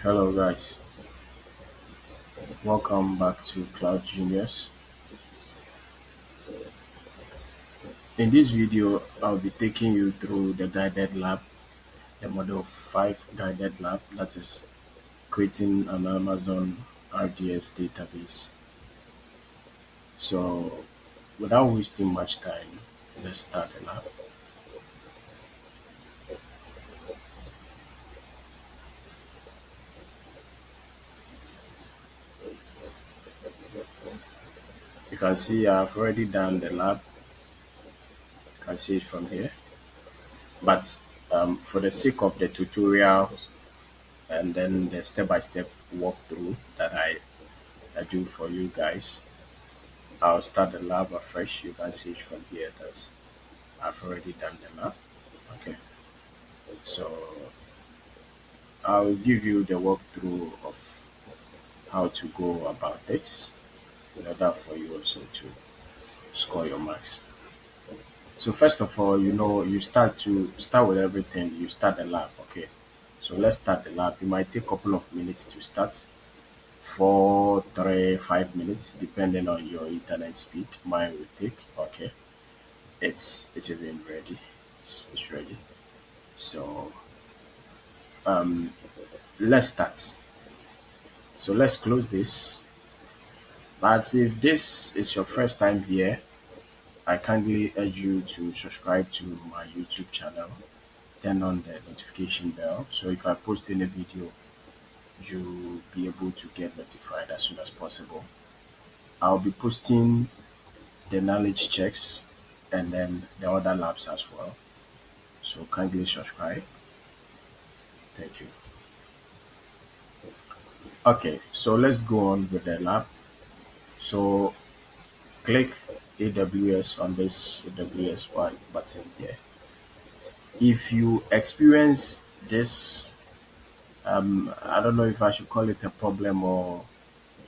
Hello guys, welcome back to Cloud Genius. In this video, I'll be taking you through the guided lab, the model 5 guided lab, that is creating an Amazon RDS database. So without wasting much time, let's start the lab. You can see I've already done the lab. You can see it from here. But for the sake of the tutorial and then the step-by-step walkthrough that I do for you guys, I'll start the lab afresh. You can see it from here that I've already done the lab. Okay, so I'll give you the walkthrough of how to go about it in order for you also to score your marks. So first of all, you start with everything. You start the lab. Okay, so let's start the lab. It might take a couple of minutes to start. 4, 3, 5 minutes, depending on your internet speed. Mine will take. Okay, it's even ready. It's ready. So um, let's start. So let's close this. But if this is your first time here, I kindly urge you to subscribe to my YouTube channel, turn on the notification bell. So if I post any video, you'll be able to get notified as soon as possible. I'll be posting the knowledge checks and then the other labs as well. So kindly subscribe. Thank you. Okay, so let's go on with the lab. So click AWS on this AWS one button here. If you experience this, I don't know if I should call it a problem, or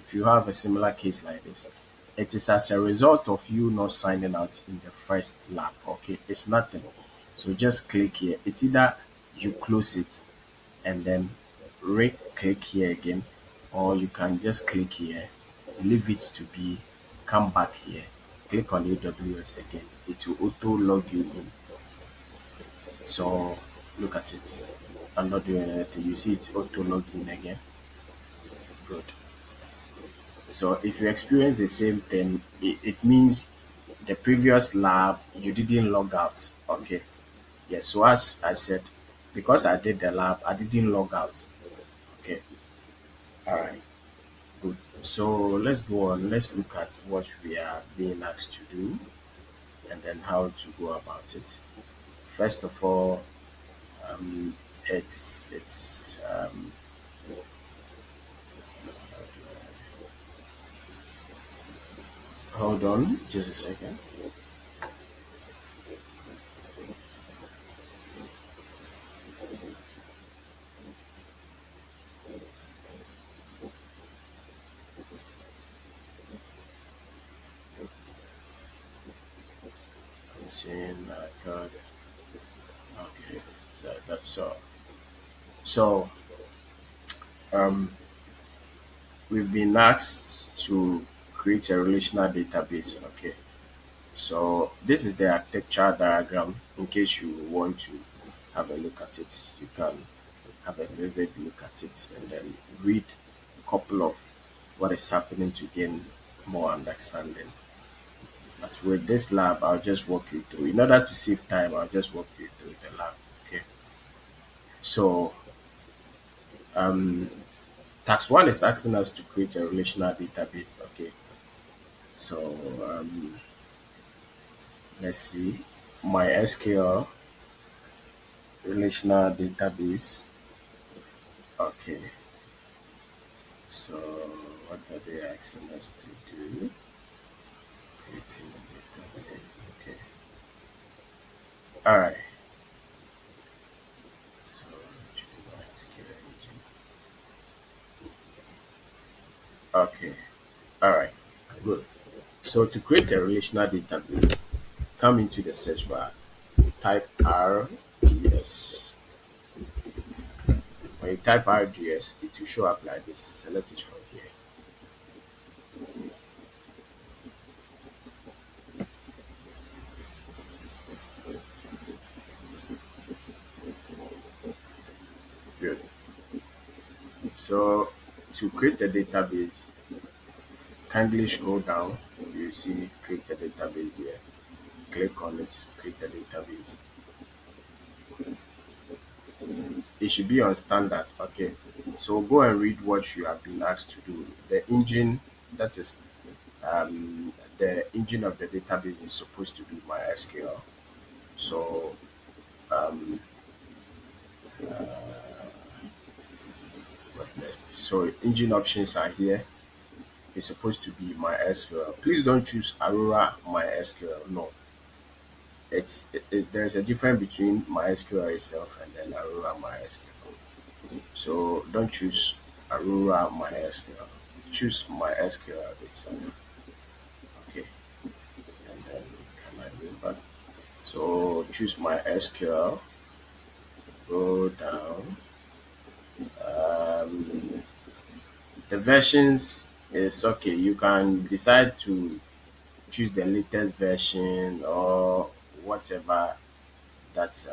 if you have a similar case like this, it is as a result of you not signing out in the first lab. Okay, it's nothing. So just click here. It's either you close it and then click here again, or you can just click here, leave it to be, come back here, click on AWS again. It will auto log you in. So look at it. I'm not doing anything. You see it auto log in again. Good. So if you experience the same thing, it means the previous lab you didn't log out. Okay. Yes. So as I said, because I did the lab, I didn't log out. Okay. All right. Good. So let's go on. Let's look at what we are being asked to do and then how to go about it. First of all, it's hold on just a second. I'm seeing God. Okay, so that's all. So um, we've been asked to create a relational database. Okay, so this is the architecture diagram. In case you want to have a look at it, you can have a vivid look at it and then read a couple of what is happening to gain more understanding. But with this lab, I'll just walk you through. In order to save time, I'll just walk you through the lab. Okay. So um, task one is asking us to create a relational database. Okay. So let's see. MySQL relational database. Okay. So what are they asking us to do? Creating a database. Okay. All right. So MySQL engine. Okay. All right. Good. So to create a relational database, come into the search bar, type RDS. When you type RDS, it will show up like this. Select it from here. Good. So to create a database, kindly scroll down. You see create a database here. Click on it, create a database. It should be on standard. Okay. So go and read what you have been asked to do. The engine, that is the engine of the database is supposed to be MySQL. So um, what next? So engine options are here. It's supposed to be MySQL. Please don't choose Aurora MySQL. No, there's a difference between MySQL itself and then Aurora MySQL. So don't choose Aurora MySQL. Choose MySQL itself. Okay, and then can I move back? So choose MySQL. Go down. Um, the versions is okay. You can decide to choose the latest version or whatever. That's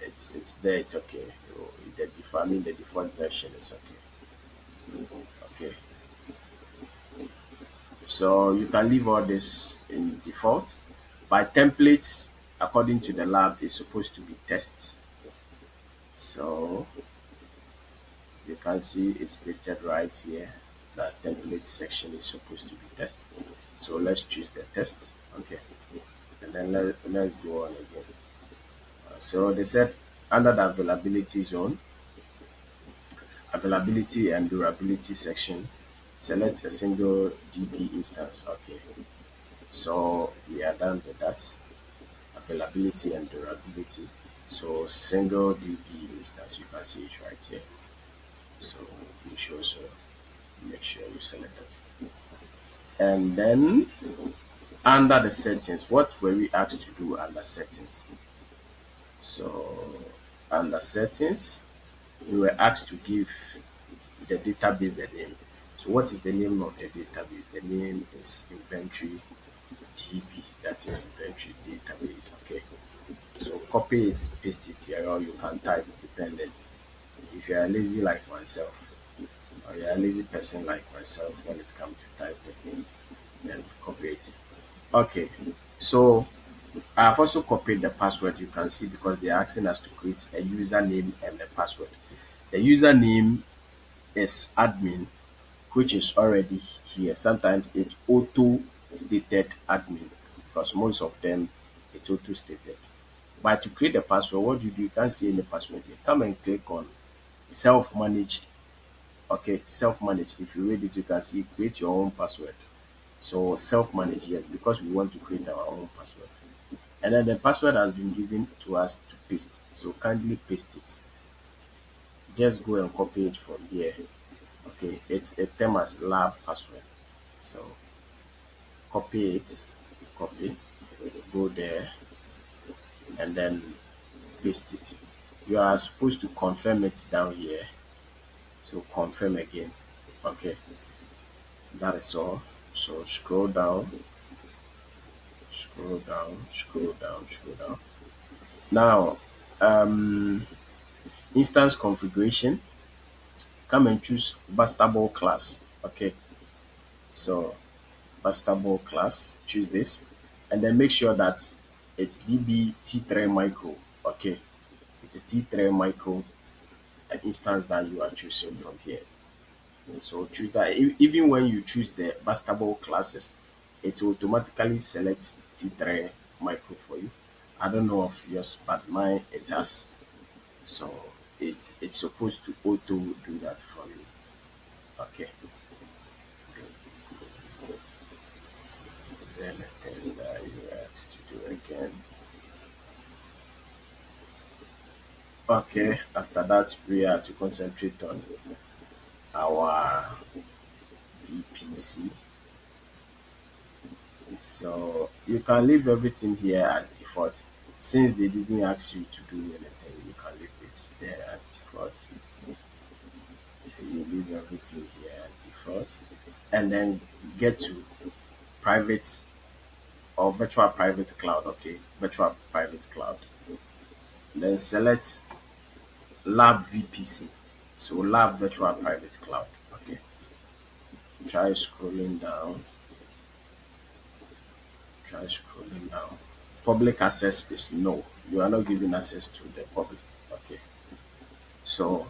it's there. It's okay. I mean the default version is okay. Okay. So you can leave all this in default. By templates, according to the lab, is supposed to be tests. So you can see it's stated right here that template section is supposed to be test. So let's choose the test. Okay. And then let's go on again. So they said under the availability zone, availability and durability section, select a single DB instance. Okay. So we are done with that. Availability and durability. So single DB instance, you can see it right here. So you should also make sure you select it. And then under the settings, what were we asked to do under settings? So under settings, we were asked to give the database a name. So what is the name of the database? The name is inventory DB. That is inventory database. Okay. So copy it, paste it here, or you can type dependent. If you are lazy like myself, or you're a lazy person like myself when it comes to type the thing, then copy it. Okay. So I've also copied the password you can see because they're asking us to create a username and a password. The username is admin, which is already here. Sometimes it's auto stated admin because most of them it's auto stated. But to create the password, what you do, you can't see any password here. Come and click on self managed. Okay, self managed. If you read it, you can see create your own password. So self managed, yes, because we want to create our own password. And then the password has been given to us to paste. So kindly paste it. Just go and copy it from here. Okay, it's a term as lab password. So copy it, copy, go there, and then paste it. You are supposed to confirm it down here. So confirm again. Okay, that is all. So scroll down, scroll down, scroll down, scroll down. Now, um, instance configuration. Come and choose bastable class. Okay, so bastable class, choose this, and then make sure that it's DB T3 micro. Okay, it's a T3 micro instance that you are choosing from here. So choose that. Even when you choose the bastable classes, it will automatically select T3 micro for you. I don't know of yours, but mine it has. So it's supposed to auto do that for you. Okay. Then you asked to do again. Okay. After that, we are to concentrate on our VPC. So you can leave everything here as default. Since they didn't ask you to do anything, you can leave it there as default. You leave everything here as default, and then get to private or virtual private cloud. Okay, virtual private cloud. Then select lab VPC. So lab virtual private cloud. Okay, try scrolling down. Try scrolling down. Public access is no. You are not giving access to the public. Okay. So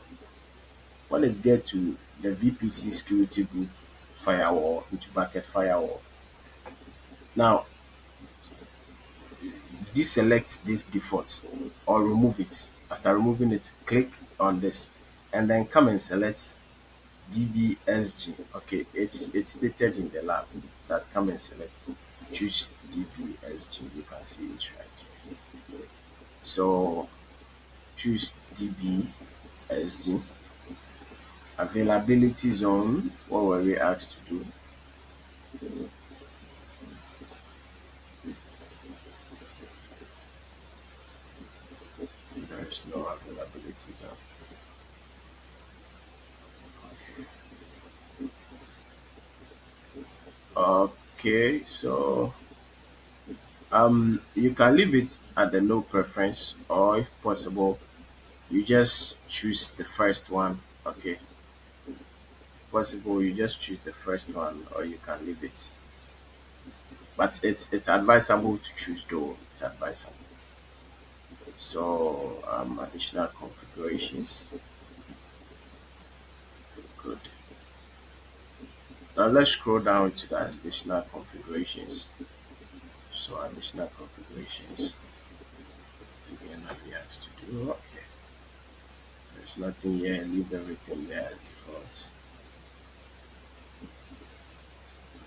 when it get to the VPC security group firewall into bracket firewall. Now deselect this default or remove it. After removing it, click on this and then come and select DBSG. Okay, it's stated in the lab that come and select choose DBSG. You can see it right here. So choose DBSG. Availability zone. What were we asked to do? There is no availability zone. Okay, so you can leave it at the no preference, or if possible, you just choose the first one. Okay, possible you just choose the first one, or you can leave it. But it's advisable to choose though. It's advisable. So additional configurations. Good. Now let's scroll down to the additional configurations. So additional configurations. Again, that we asked to do. Okay. There's nothing here. Leave everything there as default.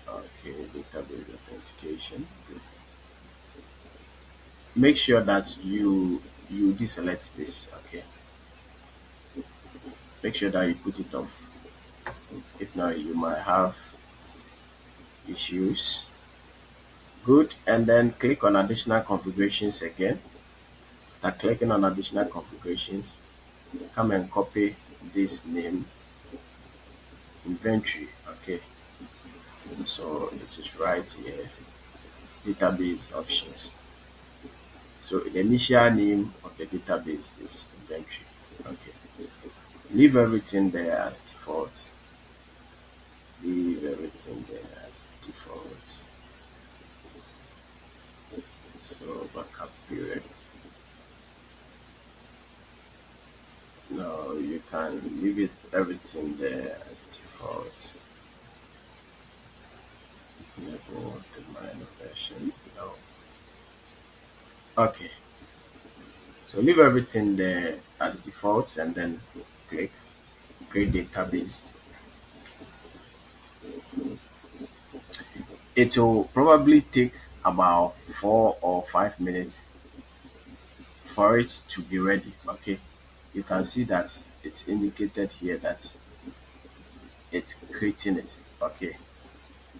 Okay, database authentication. Good. Make sure that you deselect this. Okay. Make sure that you put it off. If not, you might have issues. Good. And then click on additional configurations again. After clicking on additional configurations, come and copy this name inventory. Okay. So it is right here. Database options. So the initial name of the database is inventory. Okay. Leave everything there as default. Leave everything there as default. So backup period. No, you can leave it everything there as default. Enable the minor version. No. Okay. So leave everything there as default and then click create database. It will probably take about 4 or 5 minutes for it to be ready. Okay. You can see that it's indicated here that it's creating it. Okay.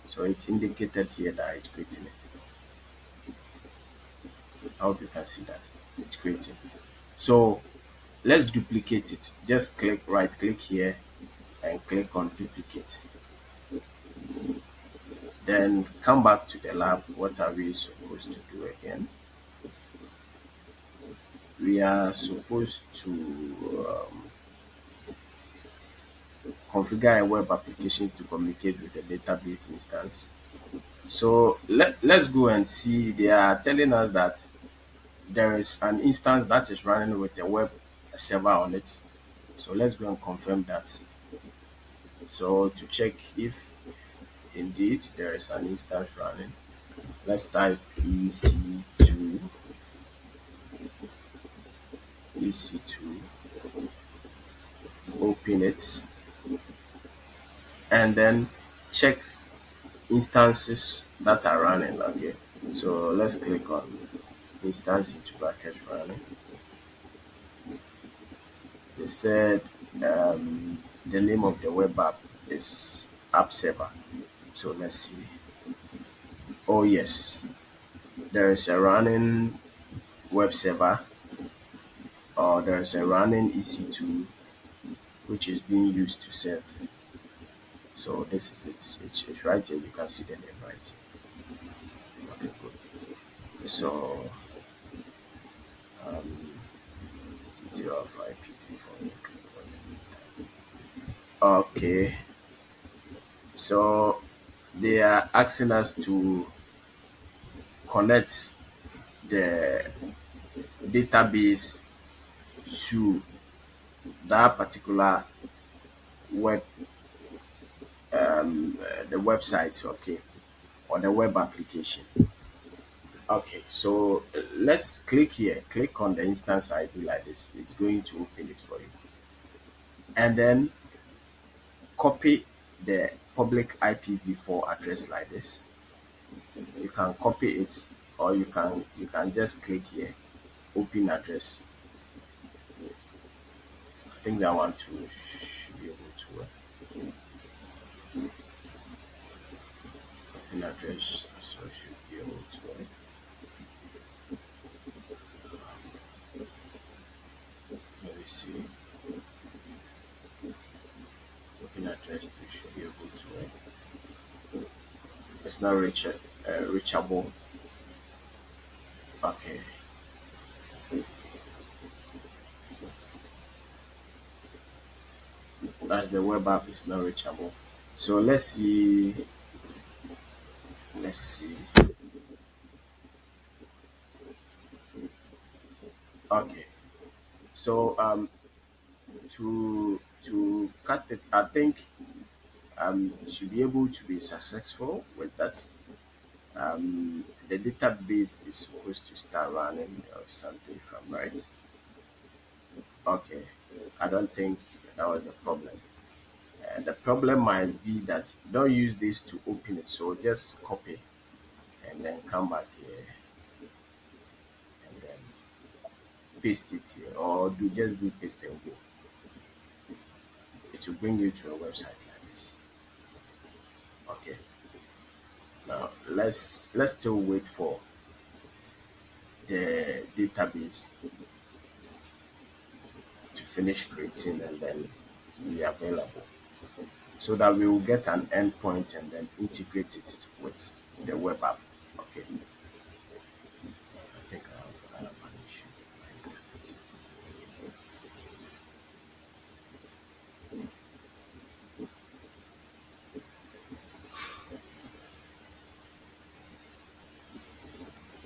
So it's indicated here that it's creating it. I hope you can see that it's creating. So let's duplicate it. Just click right click here and click on duplicate. Then come back to the lab. What are we supposed to do again? We are supposed to configure a web application to communicate with the database instance. So let's go and see. They are telling us that there is an instance that is running with a web server on it. So let's go and confirm that. So to check if indeed there is an instance running, let's type EC2 open it, and then check instances that are running. Okay, so let's click on instance into bracket running. They said the name of the web app is app server. So let's see. Oh yes, there is a running web server or there's a running EC2 which is being used to serve. So this is it's right here. You can see the name right here. Okay, good. So um, detail of IP Okay, so they are asking us to connect the database to that particular web, the website, okay, or the web application. Okay, so let's click here. Click on the instance ID like this. It's going to open it for you. And then copy the public IPv4 address like this. You can copy it, or you can just click here, open address. I think that one too should be able to work. Open address, so should be able to work. Let me see. Open address too should be able to work. It's not reachable. Okay, that's the web app is not reachable. So let's see. Let's see. Okay. So to cut it, I think to be able to be successful with that, the database is supposed to start running or something from right. Okay. I don't think that was the problem. The problem might be that don't use this to open it. So just copy and then come back here and then paste it here, or do paste and go. It will bring you to a website like this. Okay. Now let's still wait for the database to finish creating and then be available, so that we will get an endpoint and then integrate it with the web app. Okay. I think I have an issue.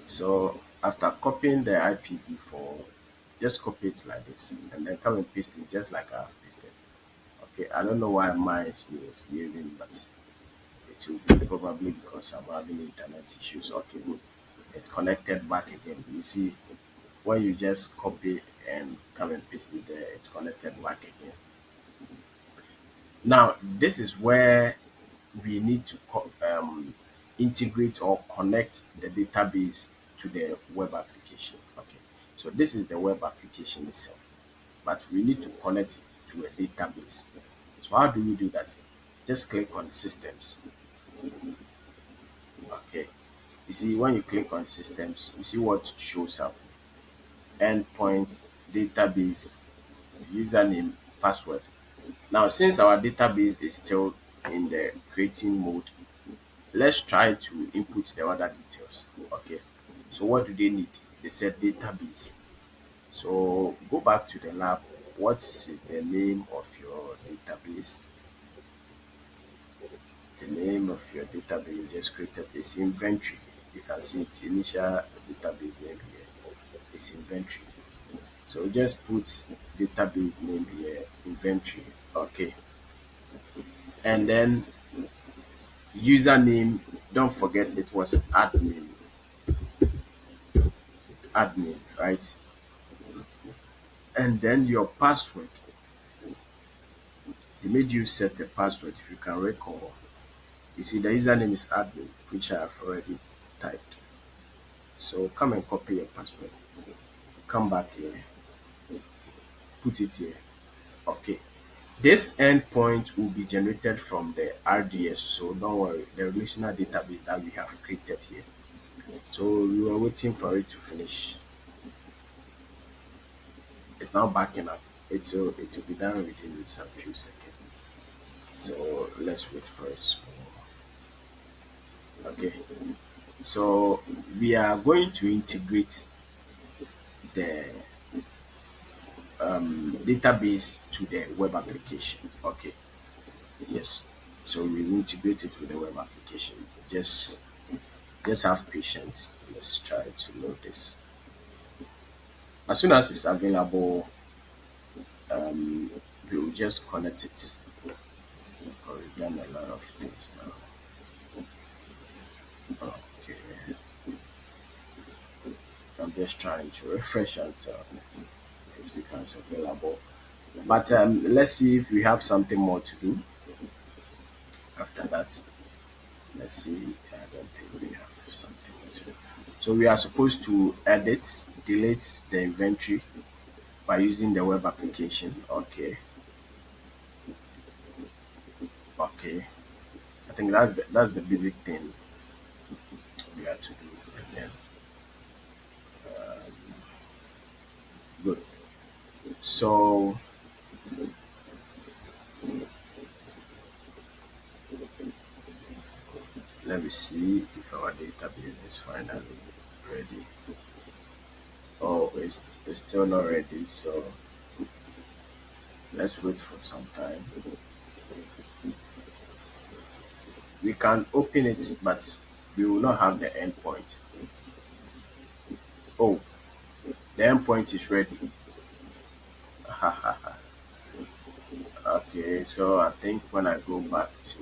So after copying the IPv4, just copy it like this and then come and paste it just like I have pasted. Okay, I don't know why mine is misbehaving, but it will be probably because I'm having internet issues. Okay, good. It's connected back again. You see, when you just copy and come and paste it there, it's connected back again. Now, this is where we need to integrate or connect the database to the web application. Okay, so this is the web application itself, but we need to connect it to a database. So how do we do that? Just click on systems. Okay, you see when you click on systems, you see what shows up: endpoint, database, username, password. Now, since our database is still in the creating mode, let's try to input the other details. Okay, so what do they need? They said database. So go back to the lab. What is the name of your database? The name of your database you just created is inventory. You can see its initial database name here. It's inventory. So just put database name here, inventory. Okay, and then username. Don't forget it was admin, right? And then your password. They made you set the password if you can recall. You see, the username is admin, which I have already typed. So come and copy your password. Come back here, put it here. Okay. This endpoint will be generated from the RDS, so don't worry, the relational database that we have created here. So we were waiting for it to finish. It's now backing up. It will be done within some few seconds. So let's wait for it small. Okay. So we are going to integrate the database to the web application. Okay. Yes. So we integrate it with the web application. Just have patience. Let's try to load this. As soon as it's available, we will just connect it. Or we've done a lot of things now. Okay. I'm just trying to refresh until it becomes available. But let's see if we have something more to do after that. Let's see. I don't think we have something more to do. So we are supposed to edit, delete the inventory by using the web application. Okay. Okay. I think that's the basic thing we have to do. And then, good. So let me see if our database is finally ready. Oh, it's still not ready. So let's wait for some time. We can open it, but we will not have the endpoint. Oh, the endpoint is ready. Okay, so I think when I go back to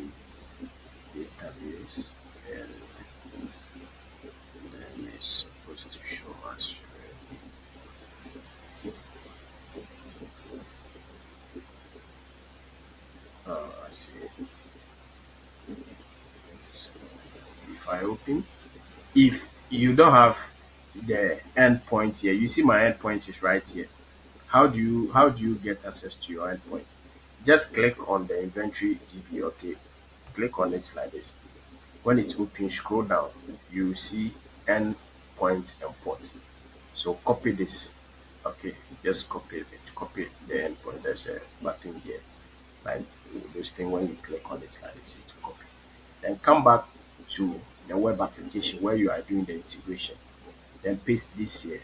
database, and then it's supposed to show us ready. Oh, I see. So if I open, if you don't have the endpoint here, you see my endpoint is right here. How do you get access to your endpoint? Just click on the inventory DB. Okay, click on it like this. When it's open, scroll down. You see endpoint import. So copy this. Okay, just copy it. Copy the endpoint. There's a button here, like this thing. When you click on it like this, to copy. Then come back to the web application where you are doing the integration. Then paste this here.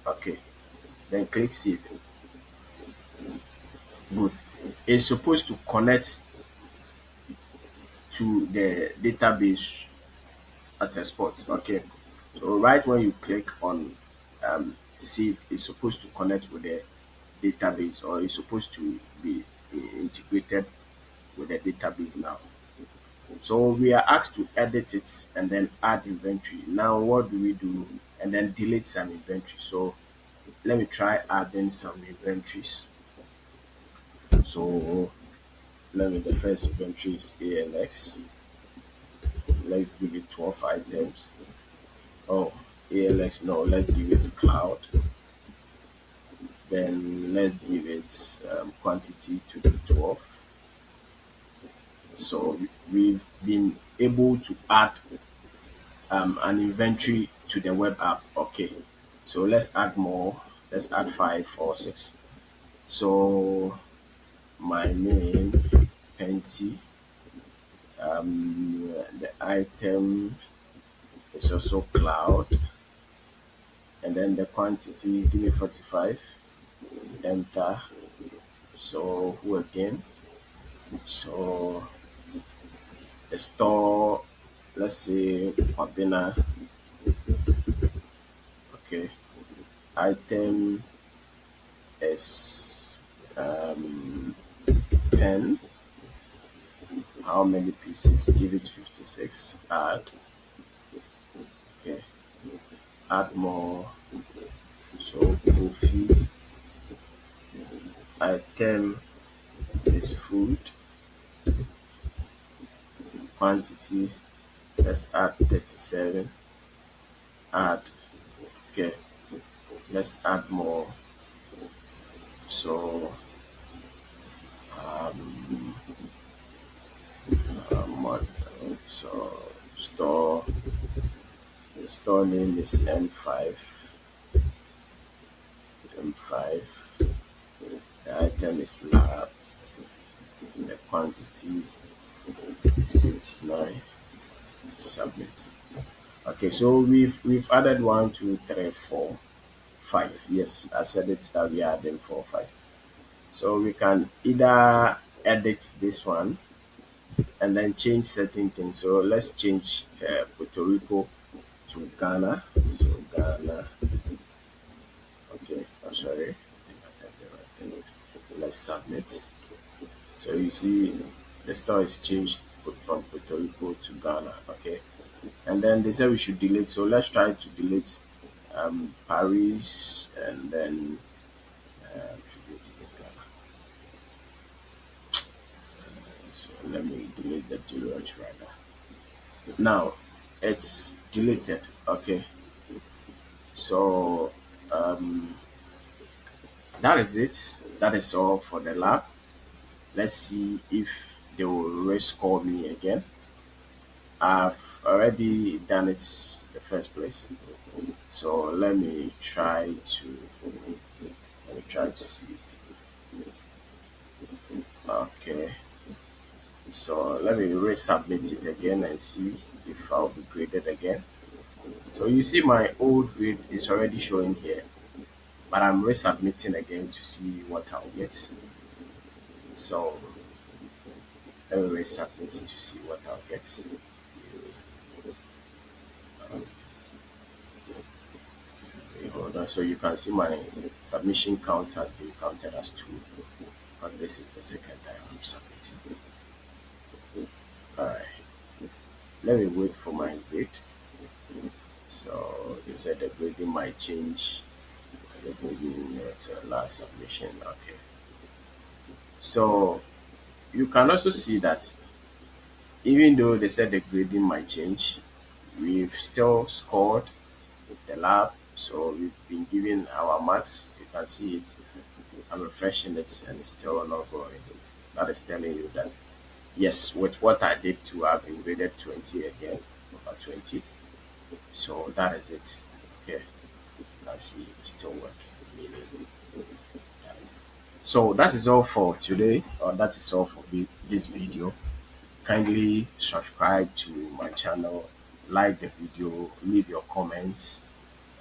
Okay. Then click save. Good. It's supposed to connect to the database at a spot. Okay. So right when you click on save, it's supposed to connect with the database, or it's supposed to be integrated with the database now. So we are asked to edit it and then add inventory. Now what do we do? And then delete some inventory. So let me try adding some inventories. So let me, the first inventory is ALX. Let's give it 12 items. Oh, ALX, no, let's give it cloud. Then let's give it quantity to be 12. So we've been able to add an inventory to the web app. Okay, so let's add more. Let's add 5 or 6. So my name, Penti. The item is also cloud, and then the quantity, give me 45. Enter. So who again? So the store, let's say Wabina. Okay. Item is pen. How many pieces? Give it 56. Add. Okay. Add more. So coffee. Item is food. Quantity. Let's add 37. Add. Okay. Let's add more. So um, what? So store. The store name is M5. item is lab, the quantity is 89, submit. Okay, so we've added 1, 2, 3, 4, 5. Yes, I said it that we are adding 4, 5. So we can either edit this one and then change certain things. So let's change Puerto Rico to Ghana. So Ghana. Okay, I'm sorry. Let's submit. So you see the store is changed from Puerto Rico to Ghana. Okay, and then they said we should delete. So let's try to delete Paris, and then should we delete Ghana? So let me delete the Deloitte right now. Now it's deleted. Okay, so that is it. That is all for the lab. Let's see if they will rescore me again. I've already done it the first place. So let me try to see. Okay. So let me resubmit it again and see if I'll be graded again. So you see my old grade is already showing here, but I'm resubmitting again to see what I'll get. So let me resubmit to see what I'll get. Hold on. So you can see my submission count has been counted as 2, because this is the second time I'm submitting. Alright. Let me wait for my grade. So they said the grading might change. The grading is last submission. Okay. So you can also see that even though they said the grading might change, we've still scored the lab. So we've been given our marks. You can see it. I'm refreshing it and it's still not going. That is telling you that yes, with what I did to, I've been graded 20 again, over 20. So that is it. Okay, I see it's still working. Meaning, so that is all for today, or that is all for this video. Kindly subscribe to my channel, like the video, leave your comments,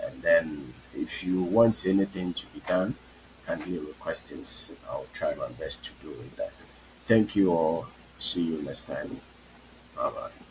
and then if you want anything to be done, kindly request it. I'll try my best to do that. Thank you all. See you next time. Bye bye.